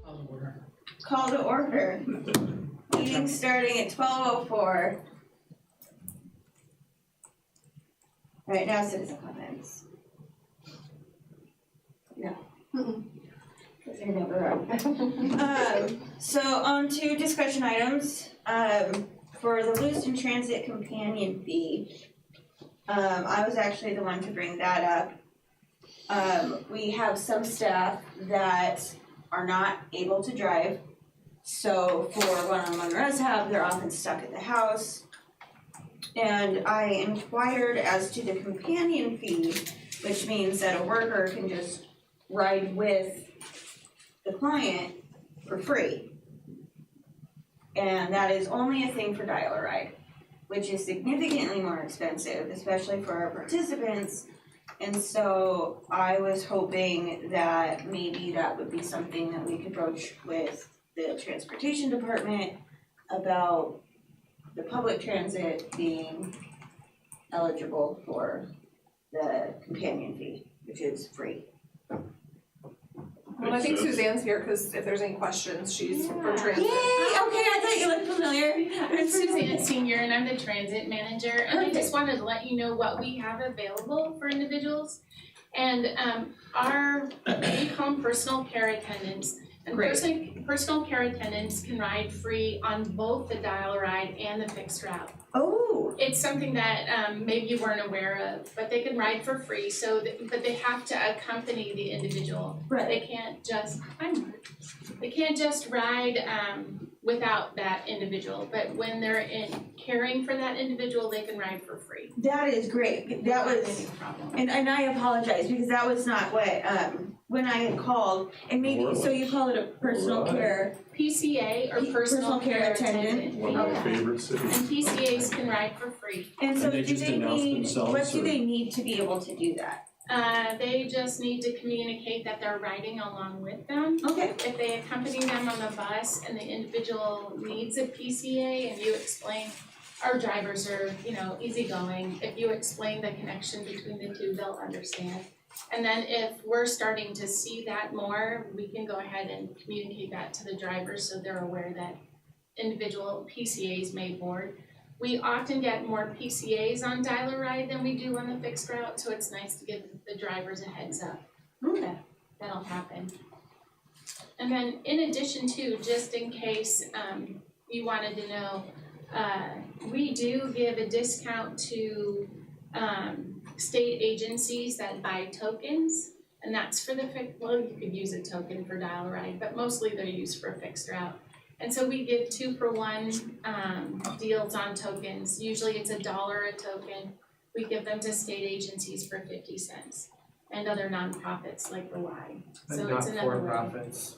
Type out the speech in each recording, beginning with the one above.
Call to order. Meeting starting at 12:04. Right now, citizen comments. No. Because they're never on. So on to discussion items. For the Lewiston Transit Companion Fee, I was actually the one to bring that up. We have some staff that are not able to drive. So for one-on-one rehab, they're often stuck at the house. And I inquired as to the companion fee, which means that a worker can just ride with the client for free. And that is only a thing for dial-a-ride, which is significantly more expensive, especially for our participants. And so I was hoping that maybe that would be something that we could broach with the transportation department about the public transit being eligible for the companion fee, which is free. Well, I think Suzanne's here because if there's any questions, she's for transit. Yay! Okay, I thought you looked familiar. I'm Suzanne Senior and I'm the transit manager, and I just wanted to let you know what we have available for individuals. And we call them personal care attendants. And personal care attendants can ride free on both the dial-a-ride and the fixed route. Oh. It's something that maybe you weren't aware of, but they can ride for free. But they have to accompany the individual. Right. They can't just ride without that individual. But when they're caring for that individual, they can ride for free. That is great. That was, and I apologize because that was not what when I had called, and maybe so you call it a personal care PCA or personal care attendant. One of my favorite cities. And PCAs can ride for free. And so And they do just they announce need, themselves, what do or- they need to be able to do that? They just need to communicate that they're riding along with them. Okay. If they accompany them on the bus and the individual needs a PCA and you explain, our drivers are, easygoing. If you explain the connection between the two, they'll understand. And then if we're starting to see that more, we can go ahead and communicate that to the drivers so they're aware that individual PCAs may board. We often get more PCAs on dial-a-ride than we do on the fixed route, so it's nice to give the drivers a heads up that that'll happen. And then in addition to, just in case you wanted to know, we do give a discount to state agencies that buy tokens, and that's for the you could use a token for dial-a-ride, but mostly they're used for a fixed route. And so we give 2-for-1 deals on tokens. Usually it's $1 a token. We give them to state agencies for 50 cents and other nonprofits like the Y. But So not it's another way. for-profits.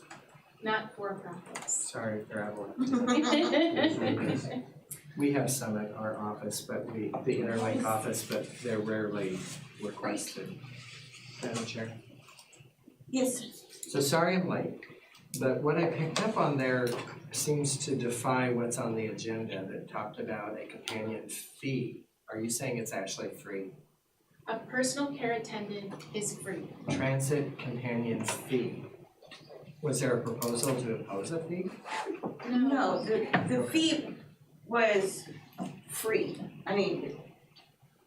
Not for-profits. Sorry, travel. We have some at our office, but the Interlake office, but they're rarely requested. Madam Chair. Yes. So sorry I'm late, but what I picked up on there seems to defy what's on the agenda that talked about a companion fee. Are you saying it's actually free? A personal care attendant is free. Transit companion fee. Was there a proposal to impose a fee? No, the fee was free. I mean,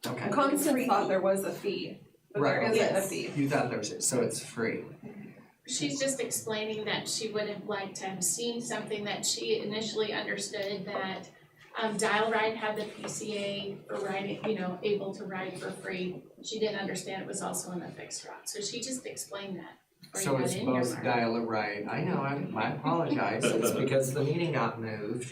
Okay. Constance thought there was a fee, but there Right. isn't a Yes. fee. You thought there was, so it's free. She's just explaining that she would have liked to have seen something that she initially understood that dial-a-ride had the PCA for riding, able to ride for free. She didn't understand it was also in the fixed route, so she just explained that. So it's both dial-a-ride. I know, I apologize. It's because the meeting got moved,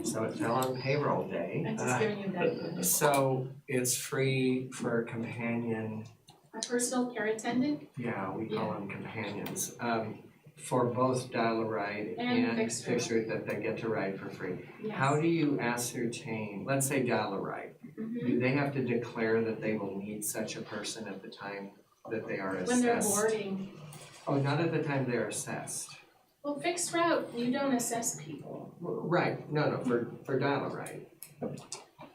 so it fell on payroll day. I'm just giving you that. So it's free for companion, A personal care attendant yeah, we call them companions, for both dial-a-ride and and fixed fixed route that they get to ride for free. yes. How do you ascertain, let's say dial-a-ride, Mhm. do they have to declare that they will need such a person at the time that they are assessed? When they're boarding. Oh, not at the time they're assessed. Well, fixed route, you don't assess people. Right, no, for dial-a-ride.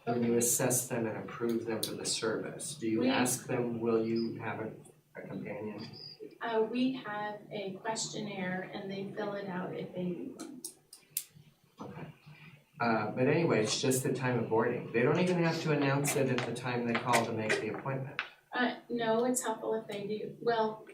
When you assess them and approve them for the service, do you We- ask them, will you have a companion? We have a questionnaire and they fill it out if they need one. But anyway, it's just the time of boarding. They don't even have to announce it at the time they call to make the appointment. No, it's helpful if they do. Well,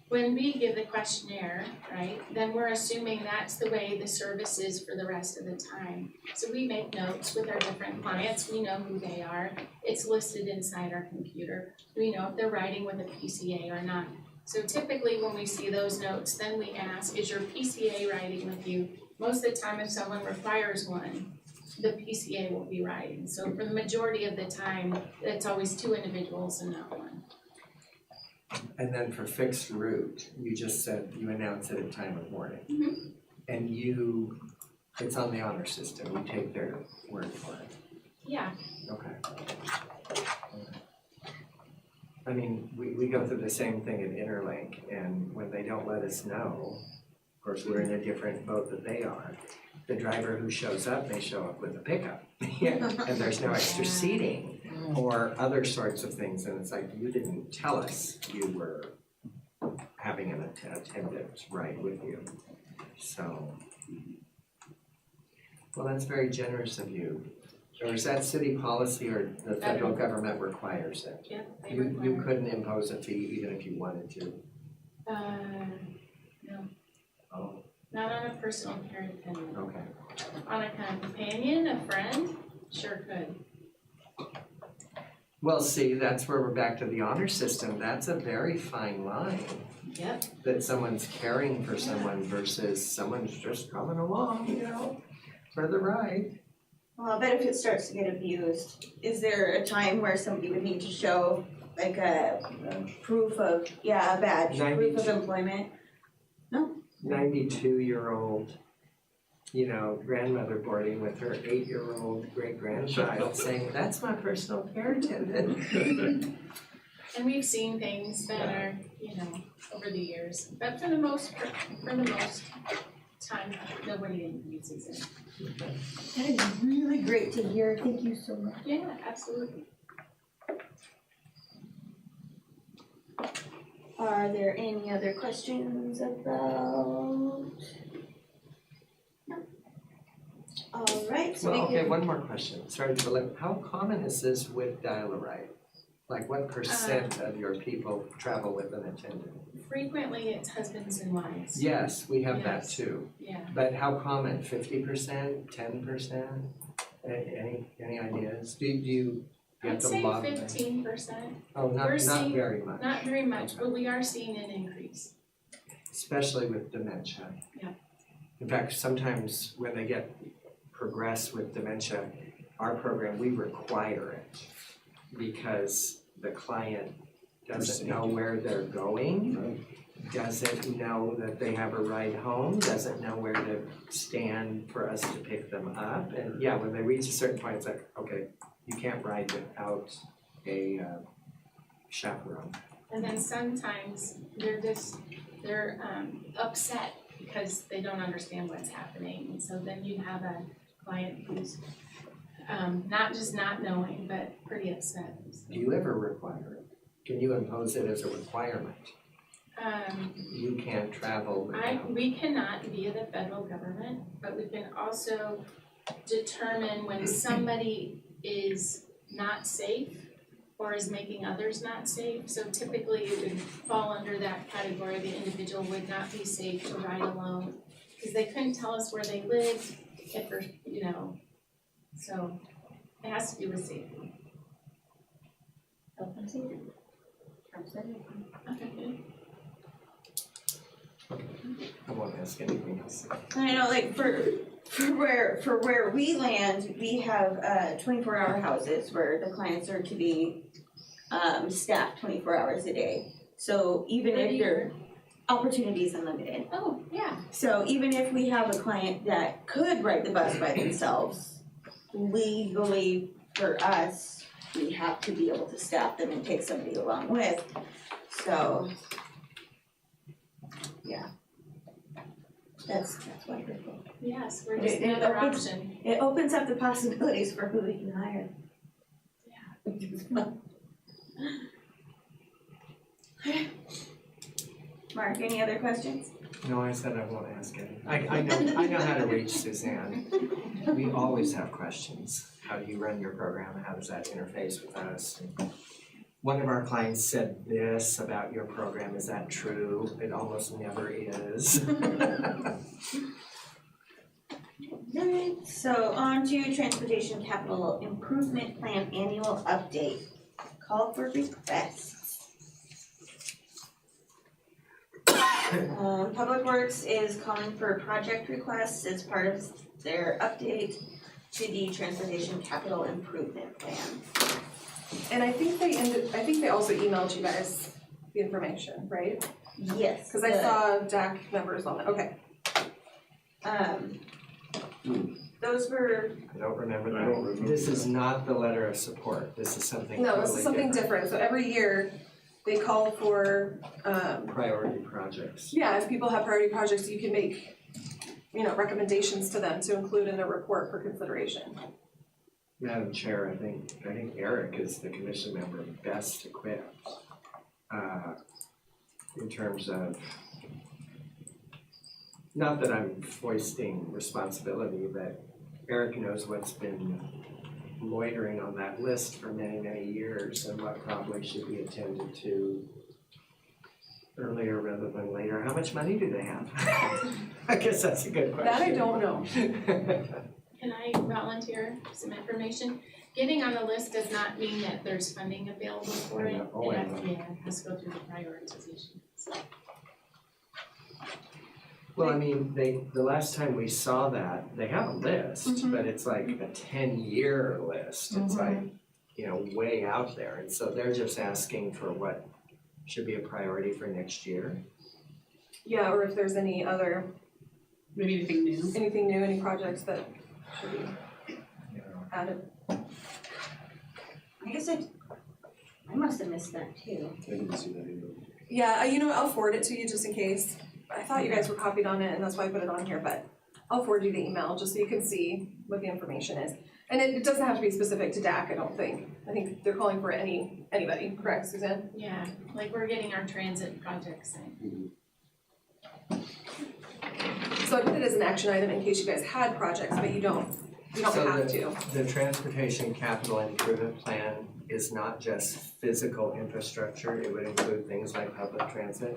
when we give the questionnaire, right, then we're assuming that's the way the service is for the rest of the time. So we make notes with our different clients. We know who they are. It's listed inside our computer. We know if they're riding with a PCA or not. So typically when we see those notes, then we ask, is your PCA riding with you? Most of the time, if someone requires one, the PCA will be riding. So for the majority of the time, it's always 2 individuals and not one. And then for fixed route, you just said you announce it at time of boarding. Mhm. And it's on the honor system, you take their word for it. Yeah, Okay. I mean, we go through the same thing at Interlink, and when they don't let us know, of course, we're in a different boat that they are. The driver who shows up may show up with a pickup, and there's no extra seating or other sorts of things, and it's like, you didn't tell us you were having an attendant ride with you. So, well, that's very generous of you. Or is that city policy or the federal government requires it? yeah, they You require. couldn't impose a fee even if you wanted to? No, Oh, not on a personal care attendant. okay. On a companion, a friend, sure could. Well, see, that's where we're back to the honor system. That's a very fine line Yep. that someone's caring for someone versus someone's just coming along, for the ride. Well, I bet if it starts to get abused, is there a time where somebody would need to show like a proof of, a badge, proof of employment? 92-year-old, grandmother boarding with her 8-year-old great-grandchild saying, that's my personal care attendant. And we've seen things that are, over the years, but for the most time, nobody uses it. That is really great to hear. Thank you so much. Yeah, absolutely. Are there any other questions about? No. All right, so Well, we okay, can. one more question. Sorry to belabor. How common is this with dial-a-ride? Like what percent of your people travel with an attendant? Frequently, it's husbands and wives. Yes, we have that Yes. too. Yeah. But how common? 50%, 10%? Any ideas? Do you I'd get the say log? 15%. Oh, We're not seeing- very much. Not very much, but we are seeing an increase. Especially with dementia. Yeah. In fact, sometimes when they progress with dementia, our program, we require it because the client doesn't know where they're going, doesn't know that they have a ride home, doesn't know where to stand for us to pick them up. And when they reach a certain point, it's like, okay, you can't ride without a chaperone. And then sometimes they're upset because they don't understand what's happening. And so then you have a client who's not just not knowing, but pretty upset. Do you ever require it? Can you impose it as a requirement? You can't travel without. We cannot via the federal government, but we can also determine when somebody is not safe or is making others not safe. So typically it would fall under that category. The individual would not be safe to ride alone because they couldn't tell us where they lived, so it has to do with safety. Okay. I won't ask anything else. I know, like for where we land, we have 24-hour houses where the clients are to be staffed 24 hours a day. So even if their opportunities unlimited. Oh, yeah. So even if we have a client that could ride the bus by themselves, legally for us, we have to be able to staff them and take somebody along with. So, that's wonderful. Yes, we're just another option. It opens up the possibilities for who we can hire. Mark, any other questions? No, I said I won't ask any. I know how to reach Suzanne. We always have questions. How do you run your program? How does that interface with us? And one of our clients said this about your program. Is that true? It almost never is. Alright, so on to Transportation Capital Improvement Plan Annual Update. Call for requests. Public Works is calling for project requests as part of their update to the Transportation Capital Improvement Plan. And I think they also emailed you guys the information, right? Yes. Cause I saw DAC numbers on it, okay. Those were, I don't remember I don't remember This is that. not the letter of support. This is something No, totally this is something different, so every year they call for, Priority projects. yeah, if people have priority projects, you can make, recommendations to them to include in their report for consideration. Madam Chair, I think Eric is the commission member best equipped in terms of, not that I'm foisting responsibility, but Eric knows what's been loitering on that list for many, many years and what probably should be attended to earlier rather than later. How much money do they have? I guess that's a good question. That I don't know. Can I volunteer some information? Getting on the list does not mean that there's funding available for it. Oh, I know. It has to go through the prioritization, so. Well, I mean, the last time we saw that, they have a list, but it's like a 10-year list. It's like, way out there. And so they're just asking for what should be a priority for next year. Yeah, or if there's any other, Maybe anything new? any projects that should be added. I guess I must have missed that too. I didn't see that either. Yeah, I'll forward it to you just in case. I thought you guys were copied on it and that's why I put it on here, but I'll forward you the email just so you can see what the information is. And it doesn't have to be specific to DAC, I don't think. I think they're calling for anybody, correct, Suzanne? Yeah, like we're getting our transit projects in. So I put it as an action item in case you guys had projects, but you don't have to. The Transportation Capital Improvement Plan is not just physical infrastructure. It would include things like public transit.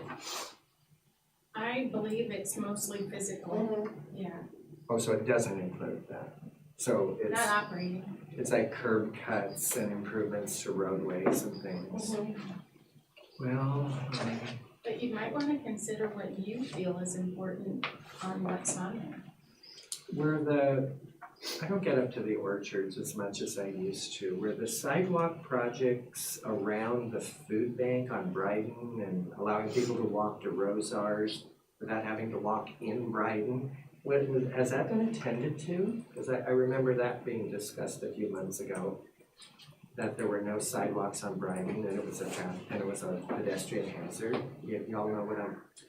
I believe it's mostly physical, yeah, Oh, so it doesn't include that. So not operating. it's like curb cuts and improvements to roadways and things. Well, But you might wanna consider what you feel is important on what's on there. I don't get up to the orchards as much as I used to. Were the sidewalk projects around the food bank on Brighton and allowing people to walk to Rosars without having to walk in Brighton? Has that been attended to? Because I remember that being discussed a few months ago, that there were no sidewalks on Brighton and it was a pedestrian hazard. Y'all know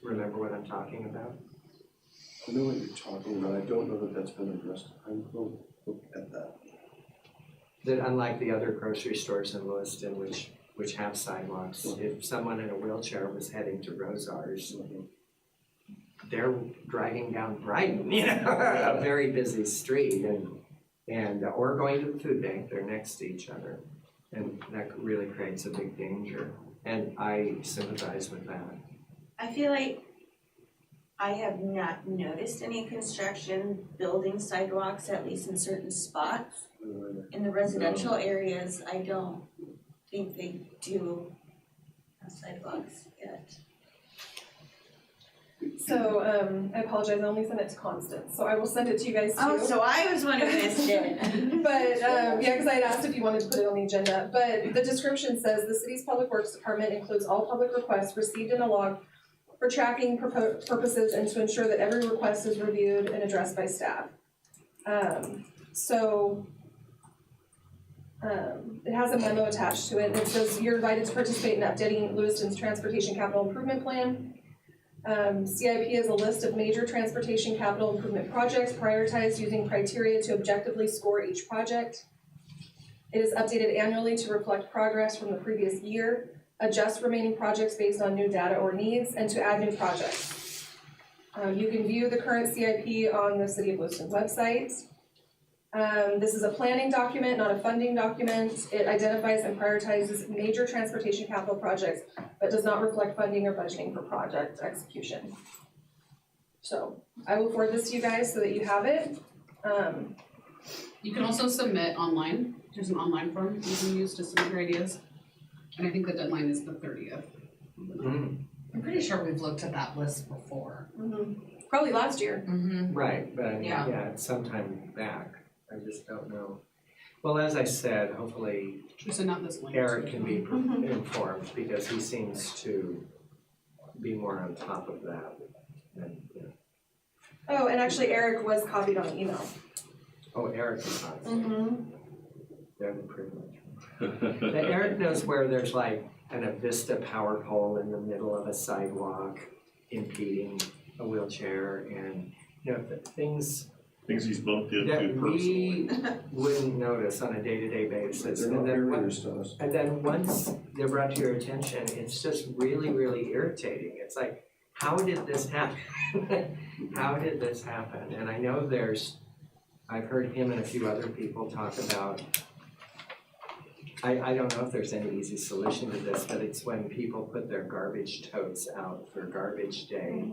remember what I'm talking about? I know what you're talking about, I don't know that that's been addressed, I will look at that. That unlike the other grocery stores in Lewiston, which have sidewalks, if someone in a wheelchair was heading to Rosars, they're driving down Brighton, a very busy street, and or going to the food bank, they're next to each other. And that really creates a big danger, and I sympathize with that. I feel like I have not noticed any construction building sidewalks, at least in certain spots. In the residential areas, I don't think they do have sidewalks yet. So, I apologize, I only sent it to Constance, so I will send it to you guys too. Oh, so I was one who missed it. But, yeah, because I had asked if you wanted to put it on the agenda, but the description says, the city's public works department includes all public requests received in a log for tracking purposes and to ensure that every request is reviewed and addressed by staff. It has a memo attached to it, and it says, you're invited to participate in updating Lewiston's Transportation Capital Improvement Plan. CIP is a list of major transportation capital improvement projects prioritized using criteria to objectively score each project. It is updated annually to reflect progress from the previous year. adjust remaining projects based on new data or needs, and to add new projects. You can view the current CIP on the City of Lewiston website. This is a planning document, not a funding document. It identifies and prioritizes major transportation capital projects, but does not reflect funding or budgeting for project execution. So I will forward this to you guys so that you have it. You can also submit online. There's an online form you can use to submit your ideas. And I think the deadline is the 30th. I'm pretty sure we've looked at that list before. Probably last year. Right, but I mean, Yeah. yeah, it's sometime back. I just don't know. Well, as I said, hopefully Just send out this link. Eric can be informed because he seems to be more on top of that. And, yeah. Oh, and actually Eric was copied on the email. Oh, Eric is on. They're the privilege. But Eric knows where there's like an Avista power pole in the middle of a sidewalk impeding a wheelchair and, you know, things Things he's bumped into that personally. we wouldn't notice on a day-to-day basis. They're not barriers to us. And then once they're brought to your attention, it's just really, really irritating. It's like, how did this happen? How did this happen? And I know I've heard him and a few other people talk about, I don't know if there's any easy solution to this, but it's when people put their garbage totes out for garbage day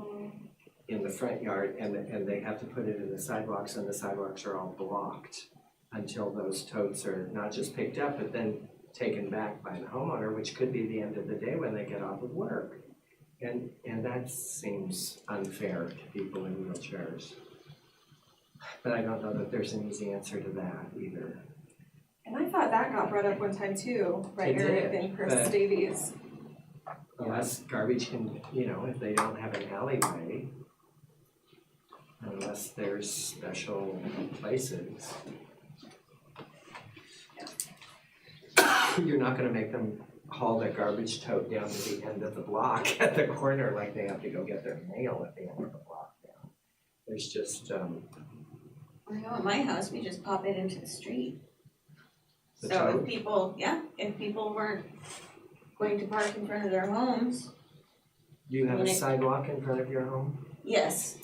in the front yard and they have to put it in the sidewalks and the sidewalks are all blocked until those totes are not just picked up, but then taken back by the homeowner, which could be the end of the day when they get off of work. And that seems unfair to people in wheelchairs. But I don't know that there's an easy answer to that either. And I thought that got brought up one time too, by It Eric did, and Chris but- Davies. Unless garbage can, you know, if they don't have an alleyway, unless there's special places. You're not gonna make them haul their garbage tote down to the end of the block at the corner like they have to go get their mail at the end of the block down. There's just, I know at my house, we just pop it into the street. The So tote? if people weren't going to park in front of their homes, do you have a sidewalk in front of your home? yes.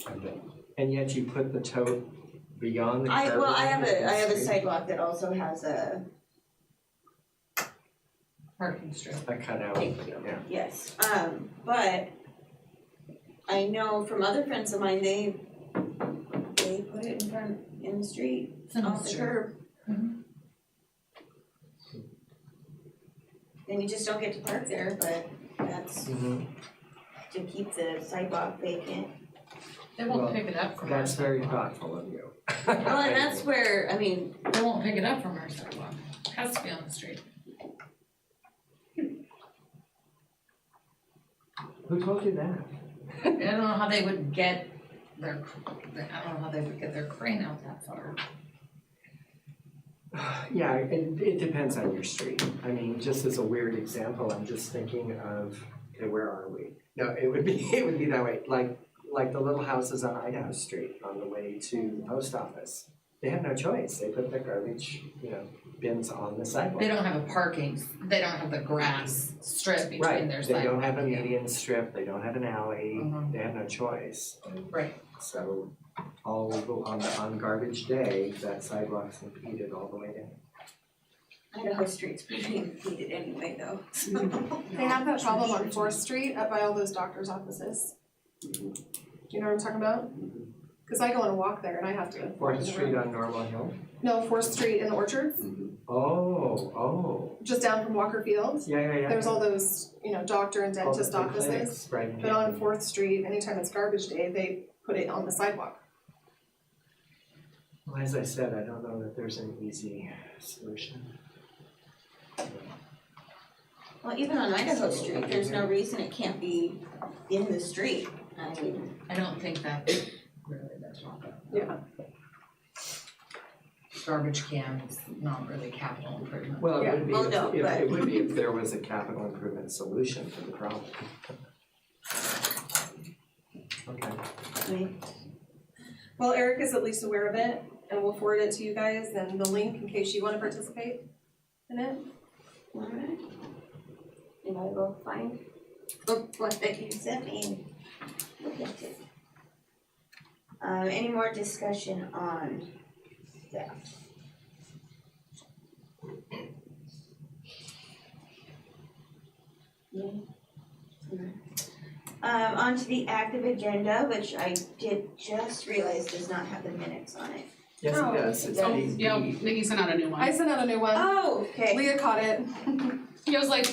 And yet you put the tote beyond the curb? I have a street? sidewalk that also has a, Parking strip. A cutout, Thank you. yeah. yes, but I know from other friends of mine, they put it in the street, off the curb. Then you just don't get to park there, but that's to keep the sidewalk vacant. They won't Well, pick it up from our That's very sidewalk. thoughtful of you. Well, and that's where, I mean, They won't pick it up from our sidewalk. It has to be on the street. Who told you that? I don't know how they would get I don't know how they would get their crane out that far. Yeah, it depends on your street. I mean, just as a weird example, I'm just thinking of, okay, where are we? No, it would be that way, like the little houses on Idaho Street on the way to the post office. They have no choice. They put their garbage, bins on the sidewalk. They don't have they don't have the grass strip between Right, their they sidewalk. don't have a median strip, they don't have an alley, Mhm. they have no choice. And Right. so on garbage day, that sidewalk's impeded all the way down. Idaho Street's pretty impeded anyway, though. They have that problem on 4th Street up by all those doctor's offices. Do you know what I'm talking about? Cause I go on a walk there and I have to. 4th Street on Normal Hill? No, 4th Street in the orchards, Oh, just down from Walker Field. yeah. There's all those, doctor and All the dentist big offices. clinics, right in But on Canton. 4th Street, anytime it's garbage day, they put it on the sidewalk. Well, as I said, I don't know that there's an easy solution. Well, even on Idaho Street, there's no reason it can't be in the street. I mean, I don't think that's really the topic. Yeah. Garbage cans, not really capital improvement. Well, Yeah. it would be, Well, no, but- it would be if there was a capital improvement solution to the problem. Okay. I mean, Well, Eric is at least aware of it, and we'll forward it to you guys and the link in case you wanna participate in it. alright. and I will find the one that you sent me and look at it. Any more discussion on that? Yeah. On to the active agenda, which I did just realize does not have the minutes on it. Yes, Oh, it does, it's it B. does. Yeah, Nikki sent out a new one. I sent out a new one. Oh, okay. Leah caught it He was like,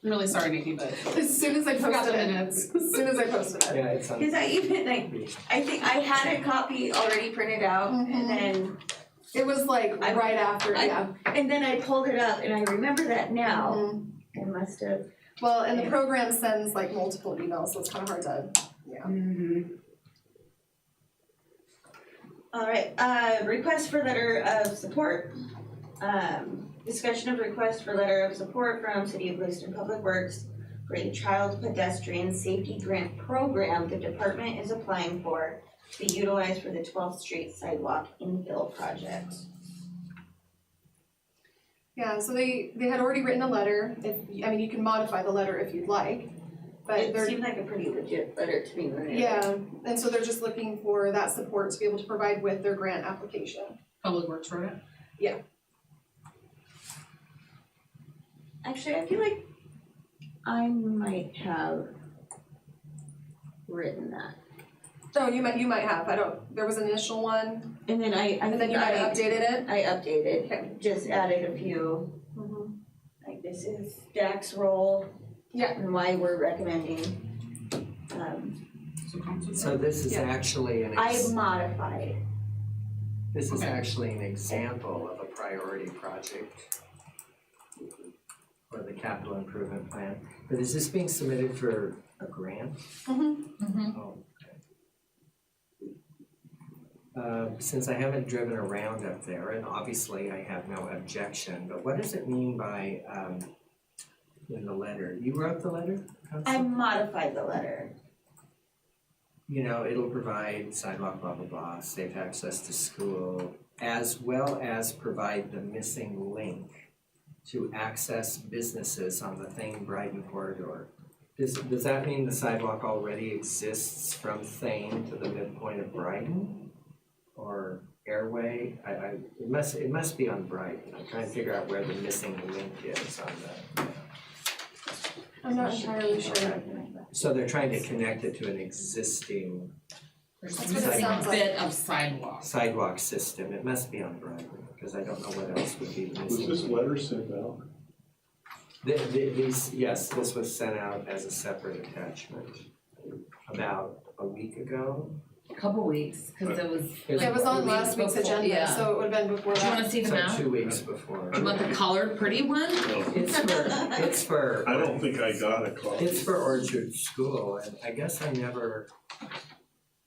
I'm really sorry, Nikki, but as soon as I forgot the posted it. minutes. As soon as I posted it. Yeah, it's on. Cause I even I think I had a copy already printed out Mhm. and then It was like right after, yeah. I pulled it up and I remember that now. Mhm. I must have. Well, and the Yeah. program sends like multiple emails, so it's kind of hard to, yeah. Alright, request for letter of support. Discussion of request for letter of support from City of Lewiston Public Works for a child pedestrian safety grant program the department is applying for to be utilized for the 12th Street sidewalk infill project. Yeah, so they had already written a letter, you can modify the letter if you'd like, but It they're, seemed like a pretty legit letter to me when I read it. yeah, and so they're just looking for that support to be able to provide with their grant application. Public Works wrote it. Actually, I feel like I might have written that. Oh, you might have, there was an initial one, And then and then you might have updated it? I updated, Okay. just added a few, like this is DAC's role. Yeah. And why we're recommending, So this is Yeah. actually an, I modified. this is Okay. actually an example of a priority project for the capital improvement plan. But is this being submitted for a grant? Mhm. Oh, okay. Since I haven't driven around up there, and obviously I have no objection, but what does it mean by, in the letter? You wrote the letter, I Council? modified the letter. You know, it'll provide sidewalk, blah, blah, blah, safe access to school, as well as provide the missing link to access businesses on the Thane Brighton corridor. Does that mean the sidewalk already exists from Thane to the midpoint of Brighton? Or Airway? It must be on Brighton. I'm trying to figure out where the missing link is on the. I'm not entirely sure. So they're trying to connect it to an existing There's That's a what it sounds like. bit of sidewalk. sidewalk system. It must be on Brighton, because I don't know what else would be the Was missing. this letter sent out? Yes, this was sent out as a separate attachment about a week ago. A couple weeks, cause it was. It was on last week's Before- agenda, yeah. so it would have been before Do you that. wanna see the So map? 2 weeks before. You want the colored pretty one? It's for. I don't think I got a copy. It's for Orchard School, and I guess I never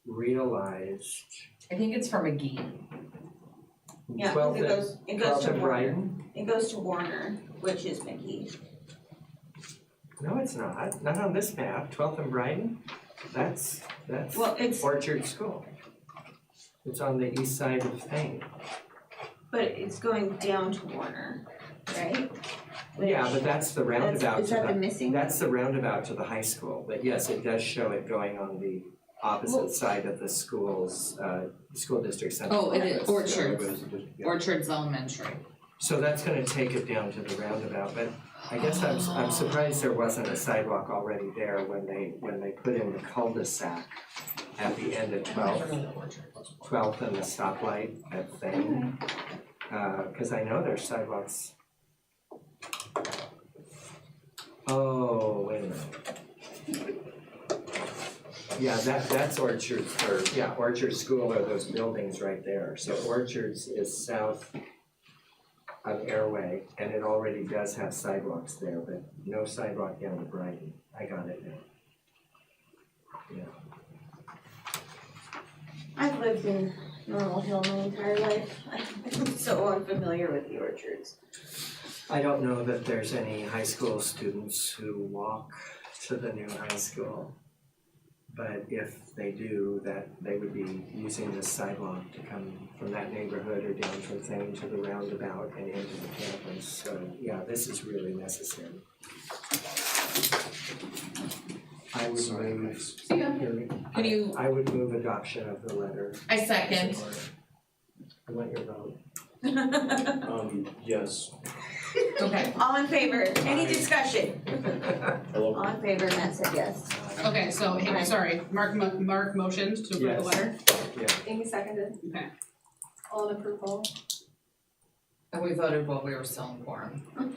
realized. I think it's from McGee. Yeah, 12th it goes to and Warner. Brighton? It goes to Warner, which is McKee. No, it's not on this map, 12th and Brighton, that's Well, it's, Orchard School. It's on the east side of Thane. but it's going down to Warner, right? Yeah, but that's the roundabout Is that the to missing? that's the roundabout to the high school, but yes, it does show it going on the opposite side of the school's, school district center. Oh, it is Orchard, Yeah. Orchard's elementary. So that's gonna take it down to the roundabout, but I guess I'm surprised there wasn't a sidewalk already there when they put in the cul-de-sac at the end of 12th and the stoplight at Thane. Cause I know there's sidewalks. Oh, wait a minute. Yeah, that's Orchard, Orchard School are those buildings right there. So Orchard's is south of Airway, and it already does have sidewalks there, but no sidewalk down to Brighton. I got it now. Yeah. I've lived in Normal Hill my entire life. I'm so unfamiliar with the orchards. I don't know that there's any high school students who walk to the new high school. But if they do, that they would be using this sidewalk to come from that neighborhood or down from Thane to the roundabout and into the campus. So yeah, this is really necessary. I would Sorry, move. guys. See ya. Can you- I would move adoption of the letter. I second. I want your vote. Yes. Okay. All in favor, any Aye. discussion? Hello? All in favor, Matt said yes. Okay, so, Aye. sorry, Mark motioned to approve the Yes. letter? Amy seconded. Okay. All in approval. And we voted while we were still in quorum. Would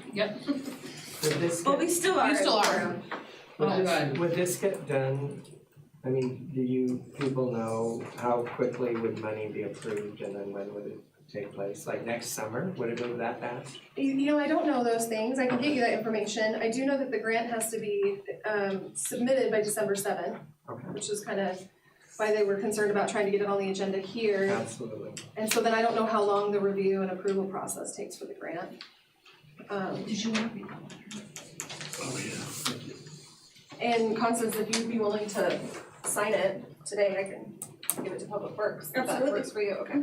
this Well, get, we still are. You still are. Oh, good. would this get done? I mean, do you people know how quickly would money be approved and then when would it take place? Like next summer, would it move that fast? You know, I don't know those things. I can get you that information. I do know that the grant has to be submitted by December 7th, Okay, which is kind of why they were concerned about trying to get it on the agenda here. absolutely. And so then I don't know how long the review and approval process takes for the grant. Did you want me to? Oh, yeah, thank you. And Constance, if you'd be willing to sign it today, I can give it to Public Works. If that Absolutely. works for you, okay?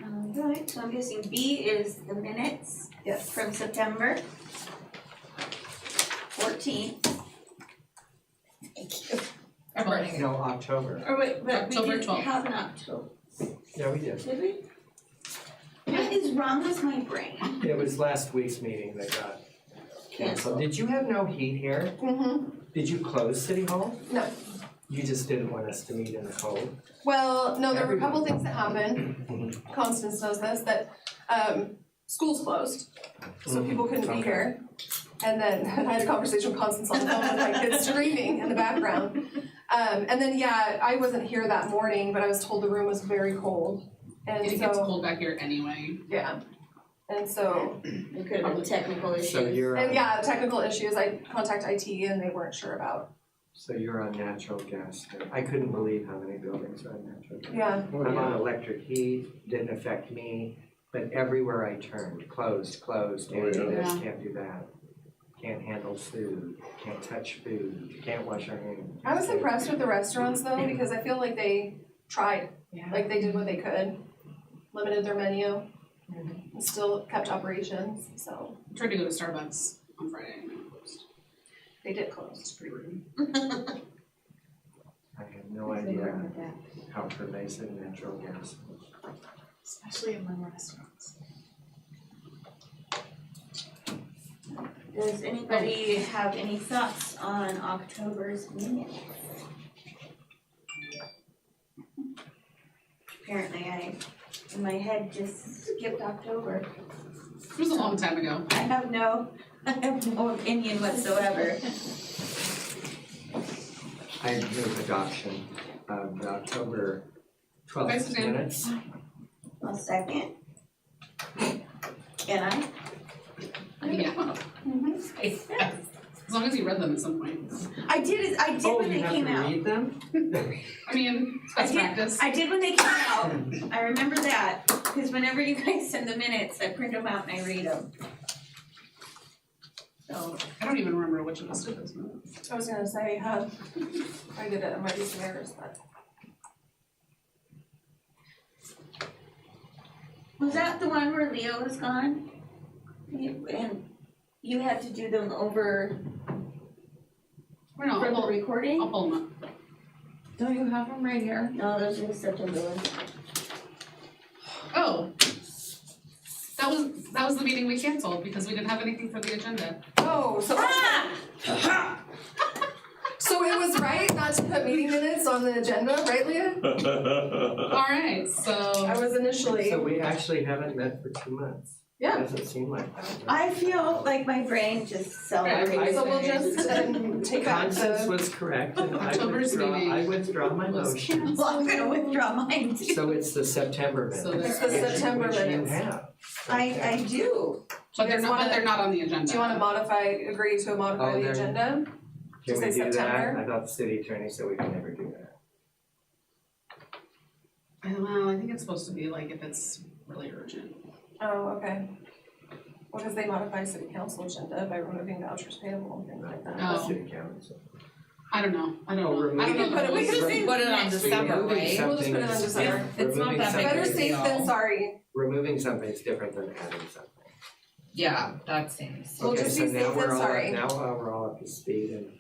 Alright, so I'm guessing B is the minutes Yes. from September 14th. I'm writing it. No, October. Or wait, but we October didn't 12th. have an October, Yeah, we did. did we? What is wrong with my brain? It was last week's meeting that got canceled. Did you have no heat here? Mm-hmm. Did you close City Hall? No. You just didn't want us to meet in the cold? Well, no, there were a couple things that happened. Constance knows this, that schools closed, so people couldn't be Okay. here. And then I had a conversation with Constance on the phone with my kids screaming in the background. And then, yeah, I wasn't here that morning, but I was told the room was very cold. And It gets so, cold back here anyway. yeah. And so, It could have been technical issues. So you're and on, yeah, technical issues, I contacted IT and they weren't sure about. so you're on natural gas. I couldn't believe how many buildings are on natural gas. Yeah, I'm on electric heat, didn't affect me, but everywhere I turned, closed, can't do this, Yeah. can't do that. Can't handle food, can't touch food, can't wash our hands. I was impressed with the restaurants though, because I feel like they tried, Yeah. like they did what they could. Limited their menu, and still kept operations, so I tried to go to Starbucks on Friday and it closed. they did close. It's pretty rude. I have no idea how pervasive natural gas is. Especially among restaurants. Does anybody have any thoughts on October's minutes? Apparently in my head just skipped October. It was a long time ago. I have no opinion whatsoever. I move adoption of the October Okay, 12th Suzanne. minutes. I'll second. Can I? Yeah, as long as you read them at some point. I did when they came out. Oh, you have to read them? I mean, it's best practice. I did when they came out. I remember that, because whenever you guys send the minutes, I print them out and I read them. So, I don't even remember which of us did those minutes. I was gonna say, I did it, I might be some errors, but. was that the one where Leo was gone? And you had to do them over Or no, for the I'll recording? pull them up. Don't you have them right here? No, those are the September ones. Oh. That was the meeting we canceled because we didn't have anything for the agenda. Oh, so. So it was right not to put meeting minutes on the agenda, right, Leah? Alright, so I was initially, So we actually haven't met for 2 months. yeah, Doesn't seem like that. I feel like my brain just celebrated. so we'll just take back Constance the, was correct, and October's meeting I withdraw my was motion. Well, I'm gonna withdraw mine too. So it's the September minutes. So it's the September Which you minutes. have. I do. but they're guys not wanna- not on the agenda. Do you wanna agree to modify Oh, the they're- agenda? Can Just we say do that? September? I thought the city attorney said we can never do that. Well, I think it's supposed to be like if it's really urgent. Oh, okay. Well, cause they modify city council agenda by removing vouchers payable and things like that. Oh. City council. I don't know. I don't know. remove- I don't know. We can put it- we can the say- rules. Put it on Next week. December, Removing right? We'll just put it on something is- December. It's not removing that big something Better of a is- safe than deal. sorry. Removing something is different than adding something. Yeah, that seems. Well, Okay, just so be now safe and we're all, sorry. now we're all up to speed and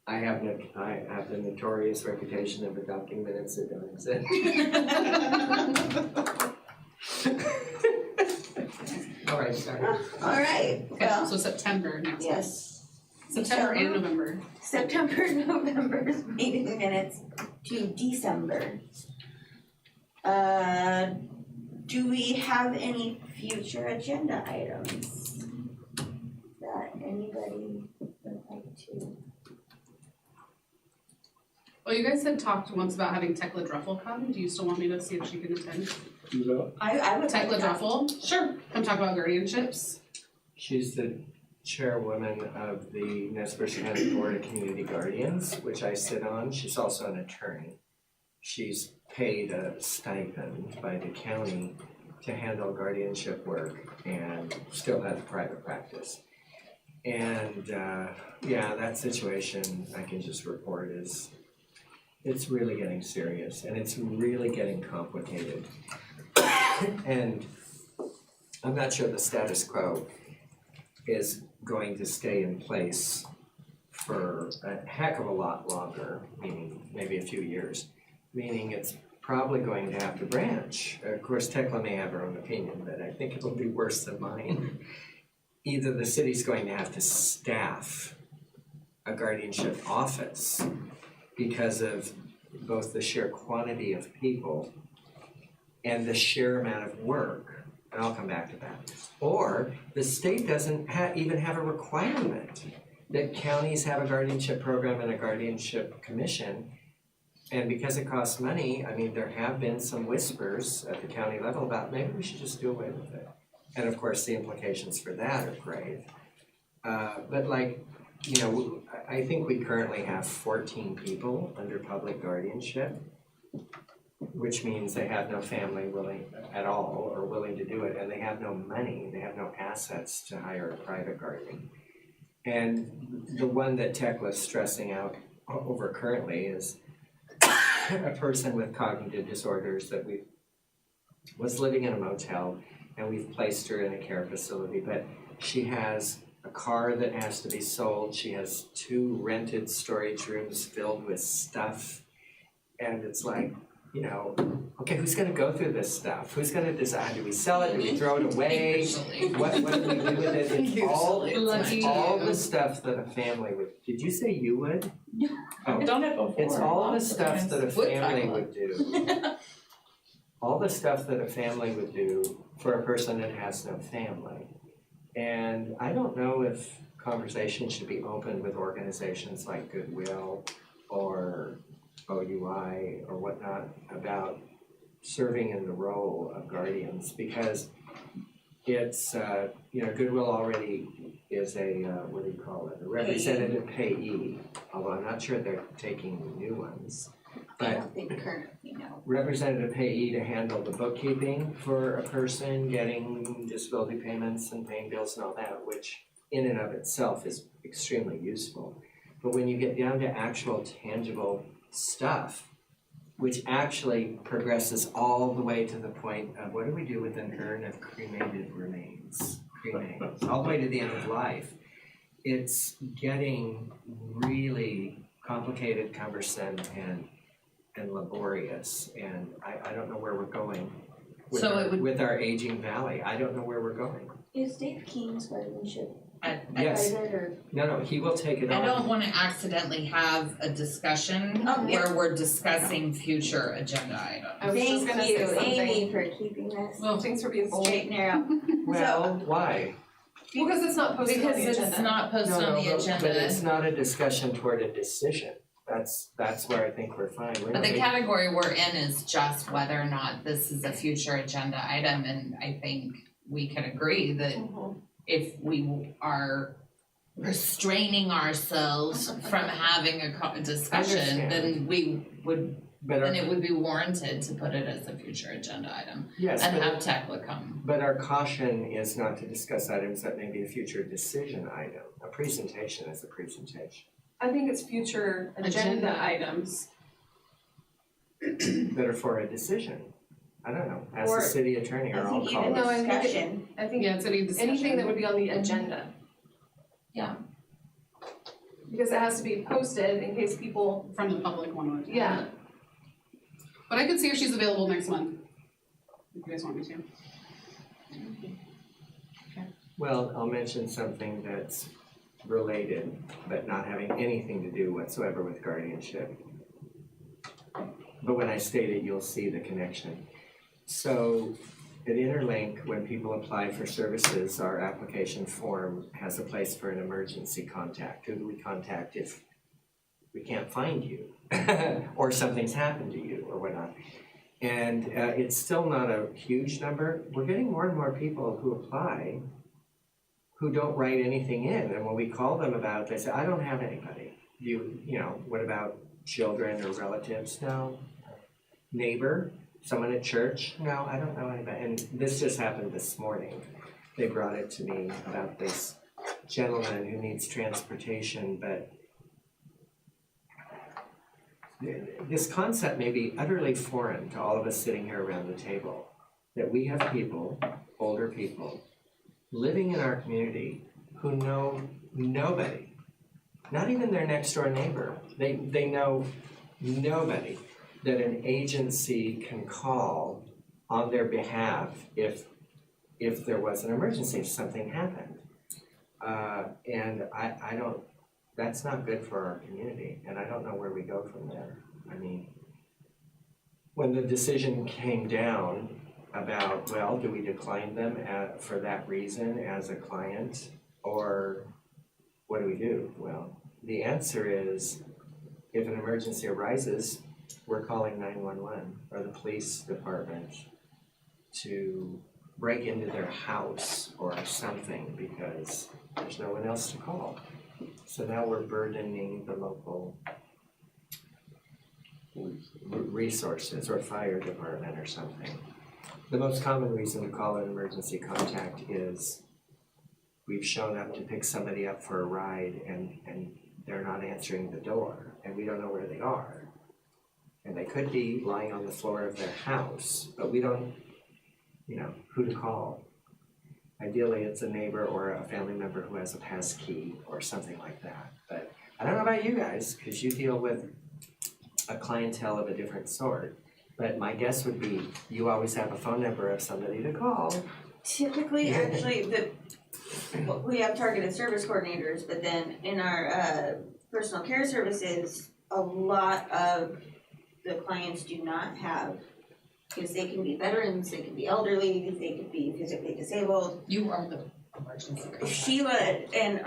I have the notorious reputation of adopting minutes that don't exist. All right, sorry. Alright, Okay, well, so September next. yes. September and November. September, November's meeting minutes to December. Do we have any future agenda items that anybody would like to? Well, you guys had talked once about having Tekla Druffel come. Do you still want me to see if she can attend? Do that? I would like Tekla that. Druffel? Sure. Come talk about guardianships. She's the chairwoman of the Nez Perce County Board of Community Guardians, which I sit on. She's also an attorney. She's paid a stipend by the county to handle guardianship work and still has a private practice. And yeah, that situation I can just report is, it's really getting serious and it's really getting complicated. And I'm not sure the status quo is going to stay in place for a heck of a lot longer, meaning maybe a few years, meaning it's probably going to have to branch. Of course, Tekla may have her own opinion, but I think it'll be worse than mine. Either the city's going to have to staff a guardianship office because of both the sheer quantity of people and the sheer amount of work, and I'll come back to that. Or the state doesn't even have a requirement that counties have a guardianship program and a guardianship commission. And because it costs money, I mean, there have been some whispers at the county level about maybe we should just do away with it. And of course, the implications for that are grave. But like, you know, I think we currently have 14 people under public guardianship, which means they have no family willing at all or willing to do it, and they have no money, they have no assets to hire a private guardian. And the one that Tekla's stressing out over currently is a person with cognitive disorders that was living in a motel, and we've placed her in a care facility, but she has a car that has to be sold, she has 2 rented storage rooms filled with stuff, and it's like, you know, okay, who's gonna go through this stuff? Who's gonna decide, do we sell it, do we throw it away? What do we do with it? It's all the stuff that a family would, did you say you would? I've done it before. It's all the lots of stuff times. that a With family Tekla. would do. All the stuff that a family would do for a person that has no family. And I don't know if conversations should be open with organizations like Goodwill or OUI or whatnot about serving in the role of guardians, because it's, you know, Goodwill already is a, what do you call it, a representative payee, although I'm not sure they're taking new ones. I But don't think currently, no. representative payee to handle the bookkeeping for a person, getting disability payments and paying bills and all that, which in and of itself is extremely useful. But when you get down to actual tangible stuff, which actually progresses all the way to the point of what do we do with an urn of cremated remains, cremains, all the way to the end of life, it's getting really complicated, cumbersome, and laborious, and I don't know where we're going with, So it would- with our aging valley. I don't know where we're going. Is Dave King's guardianship Yes. private or? No, he will take it on. I don't wanna accidentally have a discussion Oh, yeah. where we're discussing future agenda items. I was just gonna say Thank you, Amy, something. for keeping this Well, thanks for being straight and narrow. Well, why? Because it's not posted on Because the agenda. it's not posted on the agenda. But it's not a discussion toward a decision. That's where I think we're fine. We're But not the making- category we're in is just whether or not this is a future agenda item, and I think we can agree that if we are restraining ourselves from having a discussion, Understand. then we would, But then our, it would be warranted to put it as a future agenda item yes, and but, have Tekla come. but our caution is not to discuss items that may be a future decision item. A presentation is a presentation. I think it's future agenda items. That are for a decision. I don't know, ask Or- the city attorney or I I'll think call even No, her. I think it- discussion, I think Yeah, it's any discussion. anything that would be on the agenda. Yeah. Because it has to be posted in case people, From the public one. yeah. But I could see if she's available next month. If you guys want me to. Well, I'll mention something that's related, but not having anything to do whatsoever with guardianship. But when I state it, you'll see the connection. So at Interlink, when people apply for services, our application form has a place for an emergency contact. Who do we contact if we can't find you? Or something's happened to you or whatnot. And it's still not a huge number. We're getting more and more people who apply who don't write anything in. And when we call them about it, they say, I don't have anybody. You know, what about children or relatives? No. Neighbor? Someone at church? No, I don't know anybody. And this just happened this morning. They brought it to me about this gentleman who needs transportation, but this concept may be utterly foreign to all of us sitting here around the table, that we have people, older people, living in our community who know nobody, not even their next door neighbor. They know nobody that an agency can call on their behalf if there was an emergency, if something happened. And I don't, that's not good for our community, and I don't know where we go from there. I mean, when the decision came down about, well, do we decline them for that reason as a client, or what do we do? Well, the answer is, if an emergency arises, we're calling 911 or the police department to break into their house or something because there's no one else to call. So now we're burdening the local resources or fire department or something. The most common reason to call an emergency contact is we've shown up to pick somebody up for a ride and they're not answering the door and we don't know where they are. And they could be lying on the floor of their house, but we don't, who to call. Ideally, it's a neighbor or a family member who has a pass key or something like that. But I don't know about you guys, because you deal with a clientele of a different sort. But my guess would be you always have a phone number of somebody to call. typically, actually, we have targeted service coordinators, but then in our personal care services, a lot of the clients do not have, because they can be veterans, they can be elderly, they could be physically disabled. You are the emergency contact. Sheila and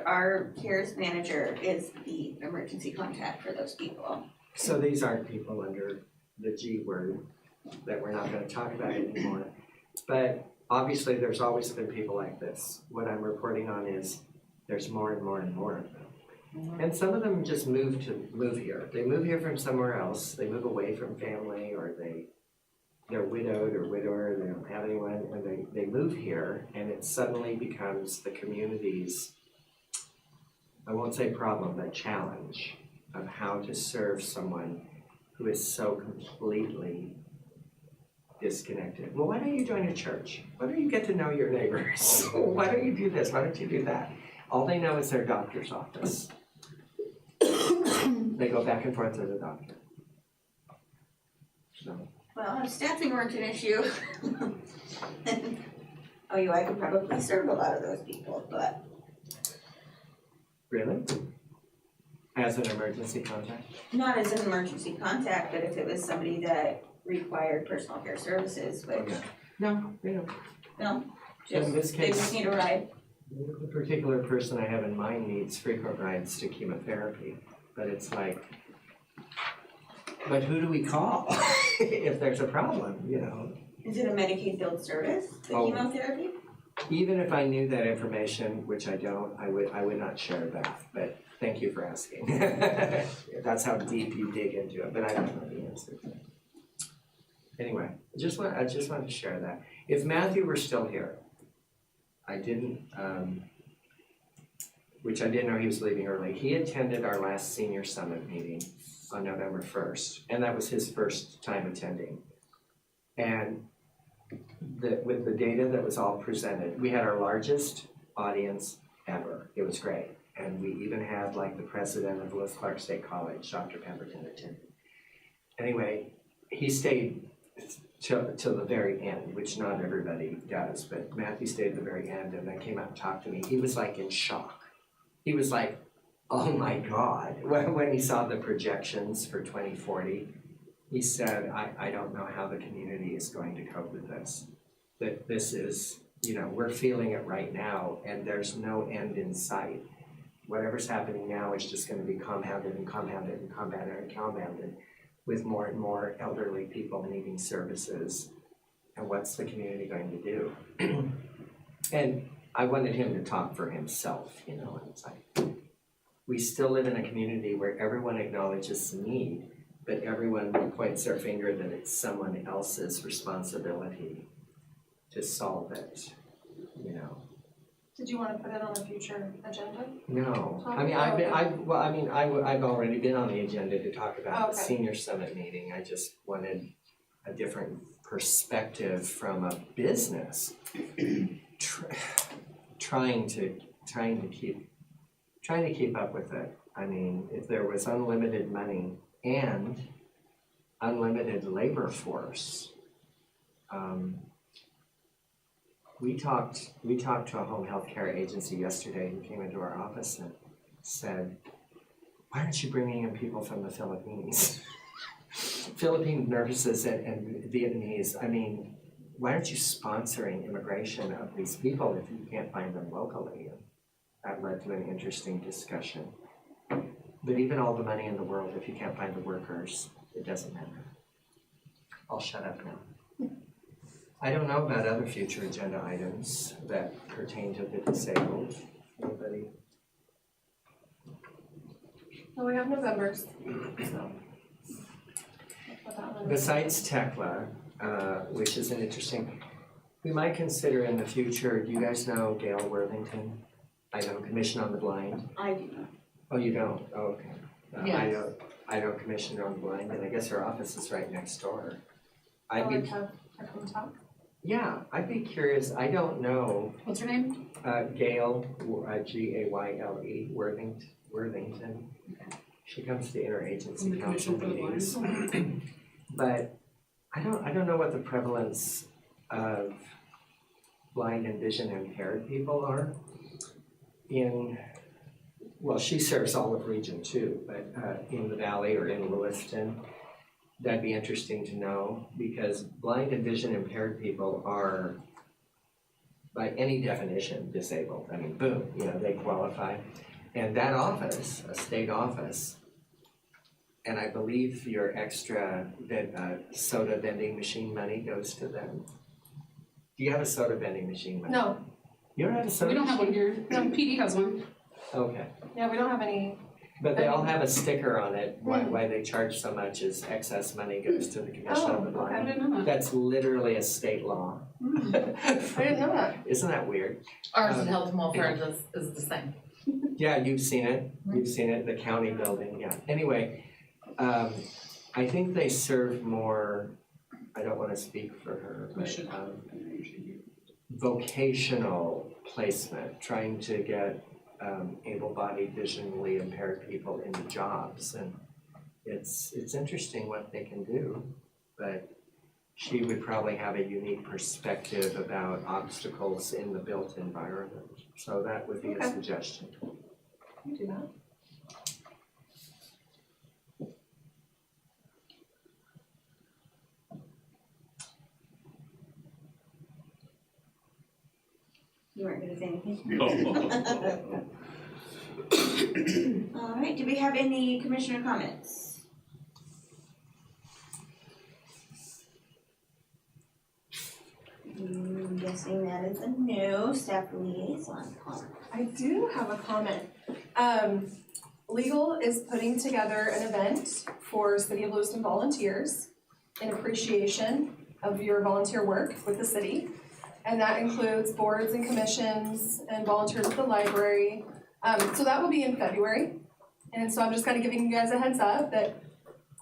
our cares manager is the emergency contact for those people. So these aren't people under the G word that we're not going to talk about anymore. But obviously there's always been people like this. What I'm reporting on is there's more and more and more of them. And some of them just move here. They move here from somewhere else. They move away from family, or they're widowed or widower, they don't have anyone, and they move here, and it suddenly becomes the community's, I won't say problem, but challenge of how to serve someone who is so completely disconnected. Well, why don't you join a church? Why don't you get to know your neighbors? Why don't you do this? Why don't you do that? All they know is their doctor's office. They go back and forth to the doctor. So. Well, if staffing weren't an issue, I could probably serve a lot of those people, but Really? As an emergency contact? not as an emergency contact, but if it was somebody that required personal care services, which, Okay. No, they don't. no, In this they just case, need a ride. the particular person I have in mind needs frequent rides to chemotherapy, but it's like, but who do we call if there's a problem, Is it a Medicaid billed service, the Oh. chemotherapy? Even if I knew that information, which I don't, I would not share that, but thank you for asking. That's how deep you dig into it, but I don't know the answer. Anyway, I just wanted to share that. If Matthew were still here, I didn't, which I didn't know he was leaving early. He attended our last senior summit meeting on November 1st, and that was his first time attending. And with the data that was all presented, we had our largest audience ever. It was great. And we even had like the president of Lewis Clark State College, Dr. Pemberton, attend. Anyway, he stayed till the very end, which not everybody does, but Matthew stayed at the very end and then came out and talked to me. He was like in shock. He was like, oh my God, when he saw the projections for 2040, he said, I don't know how the community is going to cope with this. That this is, we're feeling it right now and there's no end in sight. Whatever's happening now is just gonna be compounded and compounded and compounded and compounded with more and more elderly people needing services. And what's the community going to do? And I wanted him to talk for himself, and it's like, we still live in a community where everyone acknowledges the need, but everyone points their finger that it's someone else's responsibility to solve it, Did you want to put it on a future agenda? No, I mean, I've already been on the agenda to talk about the senior summit meeting. I just wanted a different perspective from a business, trying to keep up with it. I mean, if there was unlimited money and unlimited labor force, we talked to a home health care agency yesterday who came into our office and said, why aren't you bringing in people from the Philippines? Philippine nurses and Vietnamese, I mean, why aren't you sponsoring immigration of these people if you can't find them locally? And that led to an interesting discussion. But even all the money in the world, if you can't find the workers, it doesn't matter. I'll shut up now. I don't know about other future agenda items that pertain to the disabled. Anybody? Well, we have November's, so. Besides TECLA, which is an interesting, we might consider in the future, do you guys know Gail Worthington? I know Commission on the Blind. I do not. Oh, you don't? Oh, okay. Yes. I know Commissioner on the Blind, and I guess her office is right next door. I'd like to have her come talk. Yeah, I'd be curious. I don't know. What's her name? Gail, Gayle, Worthington. She comes to interagency council meetings. But I don't know what the prevalence of blind and vision impaired people are she serves all of Region 2, but in the Valley or in Lewiston. That'd be interesting to know because blind and vision impaired people are, by any definition, disabled. I mean, boom, they qualify. And that office, a state office, and I believe your extra soda vending machine money goes to them. Do you have a soda vending machine money? No, You don't have a soda We don't have one machine? here. No, PD has one. Okay. yeah, we don't have any. But they all have a sticker on it, why they charge so much is excess money goes to the Commission on the Oh, okay. I Blind. didn't know that. That's literally a state law. I didn't know that. Isn't that weird? Ours in health and welfare is the same. Yeah, you've seen it, the county building, yeah. Anyway, I think they serve more, I don't wanna speak for her, We but should. vocational placement, trying to get able-bodied, visually impaired people into jobs, and it's interesting what they can do, but she would probably have a unique perspective about obstacles in the built environment. So that would be a suggestion. You do that. You weren't gonna say anything? All right, do we have any commissioner comments? I'm guessing that is a no. Staff liaison comment. I do have a comment. Legal is putting together an event for City of Lewiston volunteers in appreciation of your volunteer work with the city. And that includes boards and commissions and volunteers at the library. So that will be in February. And so I'm just kind of giving you guys a heads up that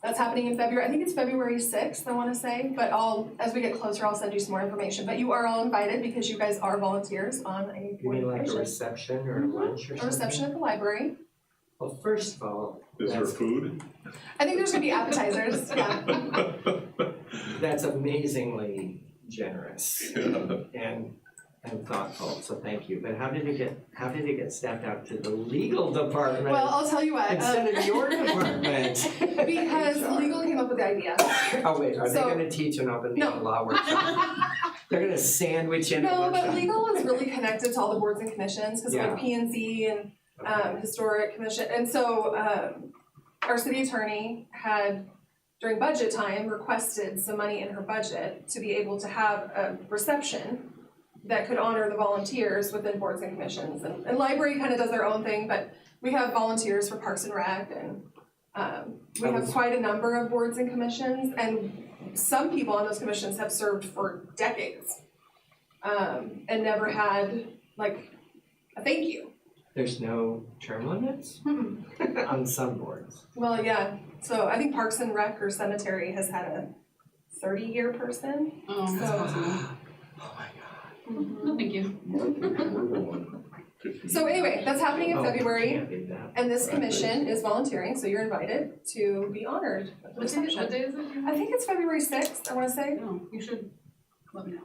That's happening in February. I think it's February 6th, I wanna say, but as we get closer, I'll send you some more information. But you are all invited because you guys are volunteers on a You board mean of like a commission. reception or a lunch or something? A reception at the library. Well, first of all, Is there food? I think there's gonna be appetizers, yeah. that's amazingly generous and thoughtful, so thank you. But how did it get staffed out to the legal department Well, I'll tell you what, instead of your department? because legal came up with the idea. Oh wait, are they So- gonna teach an open meeting No. law workshop? They're gonna sandwich in a No, workshop? but legal is really connected to all the boards and commissions, cause Yeah. like P and Z and Okay. historic commission, and so our city attorney had during budget time requested some money in her budget to be able to have a reception that could honor the volunteers within boards and commissions, and library kind of does their own thing, but we have volunteers for Parks and Rec, and we have quite a number of boards and commissions, and some people on those commissions have served for decades and never had like a thank you. There's no term limits on some boards. Well, yeah, so I think Parks and Rec or Cemetery has had a 30-year person. Oh, that's So- awesome. Oh my No, thank you. So anyway, that's happening in God. February, Can't be that. and this commission is volunteering, so you're invited to be honored at the What day reception. is it? I think it's February 6th, I wanna say. No, you should let me know.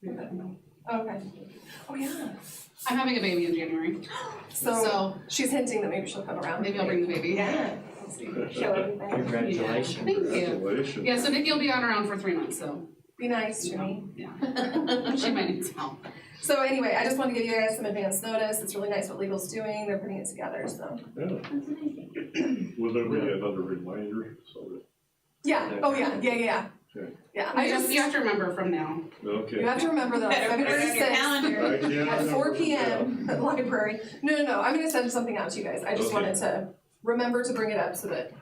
Maybe let me know. Oh, okay. Oh, yeah. I'm having a baby in January, So so she's hinting that maybe she'll come around. maybe I'll bring the baby. Yeah. We'll see. Show everything. Congratulations. Thank you. Congratulations. Yeah, so Nikki will be on around for 3 months, so Be nice to me. yeah. She might need some help. So anyway, I just wanted to give you guys some advance notice. It's really nice what legal's doing. They're putting it together, so. Yeah. Will there be another reminder, so Yeah, oh yeah. Okay. Yeah, I just, you have to remember from now. that, okay. you have to remember though, Better put it February on your 6th calendar. I can't at remember. 4 p.m. at the library. No, I'm gonna send something out to you guys. I just Okay. wanted to remember to bring it up so that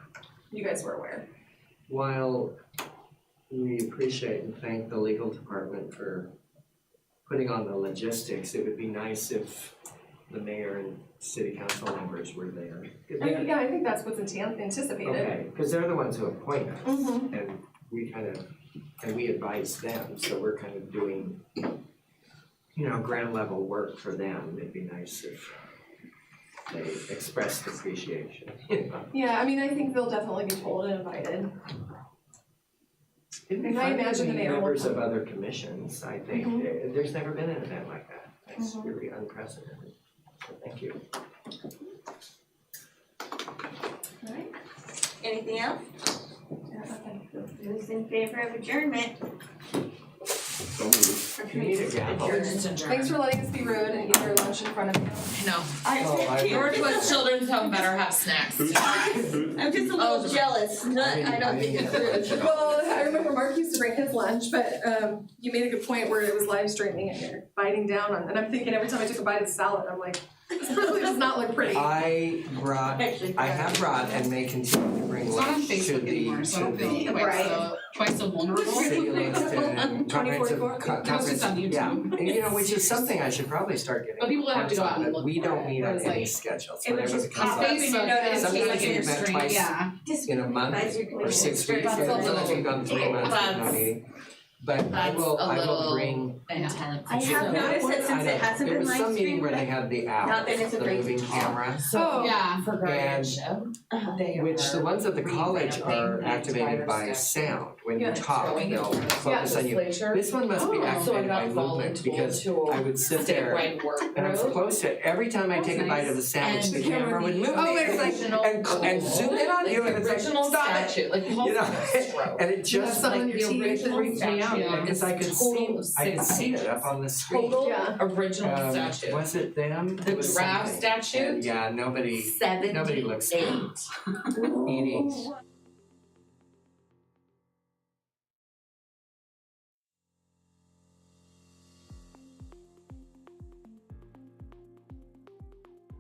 you guys were aware. While we appreciate and thank the legal department for putting on the logistics, it would be nice if the mayor and city council members were there. Yeah, I think that's what's anticipated. Okay, because they're the ones who appoint us, Mhm. and we advise them, so we're kind of doing, ground level work for them. It'd be nice if they expressed appreciation, Yeah, I mean, I think they'll definitely be told and invited. It'd be And I fun to imagine the meet mayor will members of come. other commissions, I think. Mhm. There's never been an event like that. It's Mhm. really unprecedented. So thank you. Alright, anything else? Yeah, okay. Who's in favor of adjournment? So moved. You need a gavel. You're just adjourned. Thanks for letting us be rude and eat your lunch in front of you. No. I- Northwest Children's Home better have snacks. Who's- I'm just a little jealous, I don't think it's rude. Well, I remember Mark used to bring his lunch, but you made a good point where it was live streaming and you're biting down on, and I'm thinking every time I took a bite of salad, I'm like, this really does not look pretty. I have brought and may continue to bring It's not on lunch to Facebook the, anymore, so I don't feel Right. quite so vulnerable. City Lewiston comprehensive 2044. conference, on YouTube. yeah, and which is something I should probably start getting. But people have to go out and hands on, look but we for don't it, meet on whereas, any like, schedule, so It would whenever just it pop comes up up. in your notifications. Sometimes we've met twice Yeah. in a month Advisory or committee. 6 weeks, That's a sometimes little- we've gone 3 months without That's- meeting. But I That's will a little bring, intense. I have noticed that since it hasn't there been was live some meeting streamed, where they had the not owl, that it's a the great moving call. camera. Oh, Yeah. For guardianship, they Which the ones at the college are revamping the activated entire by stack. sound. When you Yeah. talk, Throwing it they'll through the focus on you. legislature. This one must be Oh. So I activated by got movement voluntold because to I would sit there statewide work and I was group. close to it. Every time I take a bite of the sandwich, And the camera would move Oh, it's like- and zoom in on you and it's like, Original stop it. statute, like the whole You know, stroke. and it You have just something like in your the teeth. original freaked me out statute because is I could total of see, I could 6 see it pages. up on the screen. Total Yeah. original statute. Was it them? The It was draft something. statute, Yeah, nobody looks 78. eating.